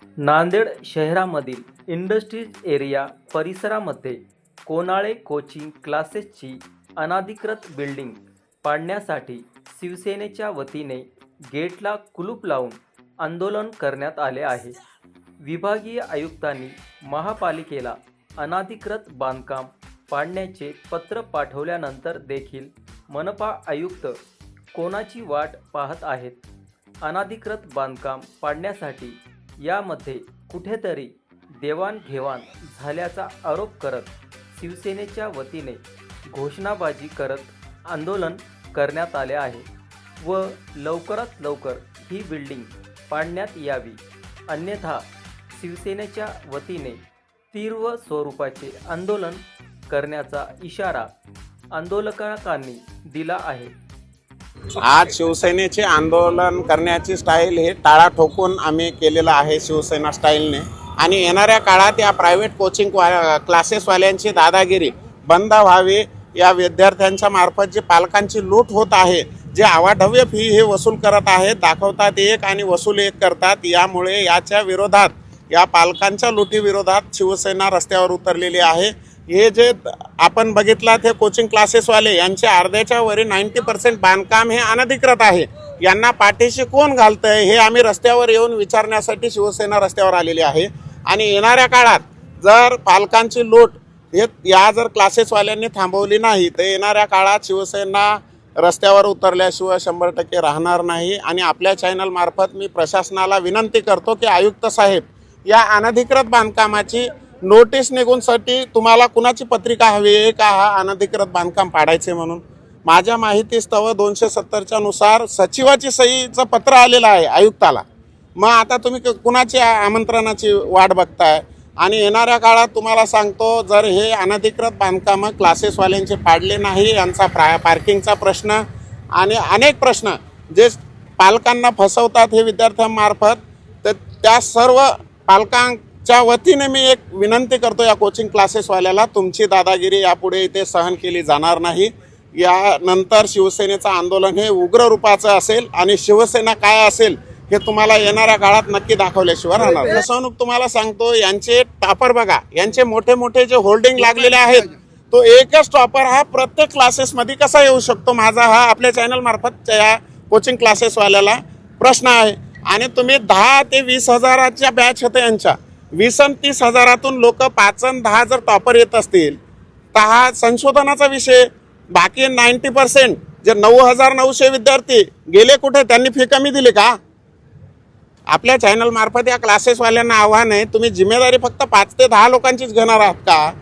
नांदेड शहरामधील industries area परिसरामध्ये कोनाळे coaching क्लासेसची अनधिकृत बिल्डिंग पाडण्यासाठी शिवसेनेच्या वतीने गेटला कुलूप लावून आंदोलन करण्यात आले आहे। विभागीय आयुक्तांनी महापालिकेला अनधिकृत बांधकाम पाडण्याचे पत्र पाठवल्यानंतर देखील मनपा आयुक्त कोणाची वाट पाहत आहेत। अनधिकृत बांधकाम पाडण्यासाठी यामध्ये कुठेतरी देवाणघेवाण झाल्याचा आरोप करत शिवसेनेच्या वतीने घोषणाबाजी करत आंदोलन करण्यात आले आहे व लवकरात लवकर ही बिल्डिंग पाडण्यात यावी, अन्यथा शिवसेनेच्या वतीने तीव्र स्वरूपाचे आंदोलन करण्याचा इशारा आंदोलकांनी दिला आहे। आज शिवसेनेचे आंदोलन करण्याची स्टाईल हे टाळा ठोकून आम्ही केलेलं आहे शिवसेना स्टाईलने, आणि येणाऱ्या काळात या प्रायव्हेट कोचिंग क्लासेसवाल्यांची दादागिरी बंद व्हावी। या विद्यार्थ्यांच्या मार्फत जे पालकांची लूट होत आहे, जे आवाढव्य फी हे वसूल करत आहेत, दाखवतात एक आणि वसूल एक करतात, यामुळे याच्या विरोधात, या पालकांच्या लुटी विरोधात शिवसेना रस्त्यावर उतरलेली आहे। हे जे आपण बघितलं ते कोचिंग क्लासेसवाले यांचे अर्ध्याच्या वरी 90% बांधकाम हे अनधिकृत आहे। यांना पाठीशी कोण घालतंय हे आम्ही रस्त्यावर येऊन विचारण्यासाठी शिवसेना रस्त्यावर आलेली आहे। आणि येणाऱ्या काळात जर पालकांची लूट या जर क्लासेसवाल्यांनी थांबवली नाही तर येणाऱ्या काळात शिवसेना रस्त्यावर उतरल्याशिवाय 100% राहणार नाही। आणि आपल्या चॅनल मार्फत मी प्रशासनाला विनंती करतो की आयुक्त साहेब, या अनधिकृत बांधकामाची नोटीस निघूनसाठी तुम्हाला कुणाची पत्रिका हवी आहे का हा अनधिकृत बांधकाम पाडायचे म्हणून? माझ्या माहितीस्तव 270च्या नुसार सचिवाची सहीचं पत्र आलेलं आहे आयुक्ताला। मग आता तुम्ही कुणाची आमंत्रणाची वाट बघताय? आणि येणाऱ्या काळात तुम्हाला सांगतो, जर हे अनधिकृत बांधकामं क्लासेसवाल्यांचे पाडले नाही, यांचा पार्किंगचा प्रश्न आणि अनेक प्रश्न जे पालकांना फसवतात हे विद्यार्थ्यांमार्फत, तर त्या सर्व पालकांच्या वतीने मी एक विनंती करतो या कोचिंग क्लासेसवाल्याला, तुमची दादागिरी यापुढे इथे सहन केली जाणार नाही। यानंतर शिवसेनेचं आंदोलन हे उग्र रूपाचं असेल आणि शिवसेना काय असेल हे तुम्हाला येणाऱ्या काळात नक्की दाखवल्याशिवाय राहणार। फसवणूक तुम्हाला सांगतो, यांचे टॉपर बघा, यांचे मोठे मोठे जे होल्डिंग लागलेले आहेत, तो एकच टॉपर हा प्रत्येक क्लासेसमध्ये कसा येऊ शकतो? माझा हा आपल्या चॅनल मार्फत या कोचिंग क्लासेसवाल्याला प्रश्न आहे। आणि तुम्ही 10 ते 20 हजाराच्या बॅच होते यांच्या, 20 आणि 30 हजारातून लोक 5 आणि 10 जर टॉपर येत असतील तर हा संशोधनाचा विषय। बाकी 90% जे 9,900 विद्यार्थी गेले कुठे? त्यांनी फी कमी दिली का? आपल्या चॅनल मार्फत या क्लासेसवाल्यांना आव्हान आहे, तुम्ही जिम्मेदारी फक्त 5 ते 10 लोकांचीच घेणार आहात का?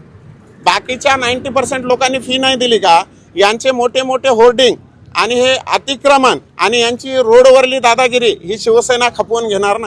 बाकीच्या 90% लोकांनी फी नाही दिली का? यांचे मोठे मोठे होर्डिंग आणि हे अतिक्रमण आणि यांची रोडवरली दादागिरी ही शिवसेना खपवून घेणार नाही।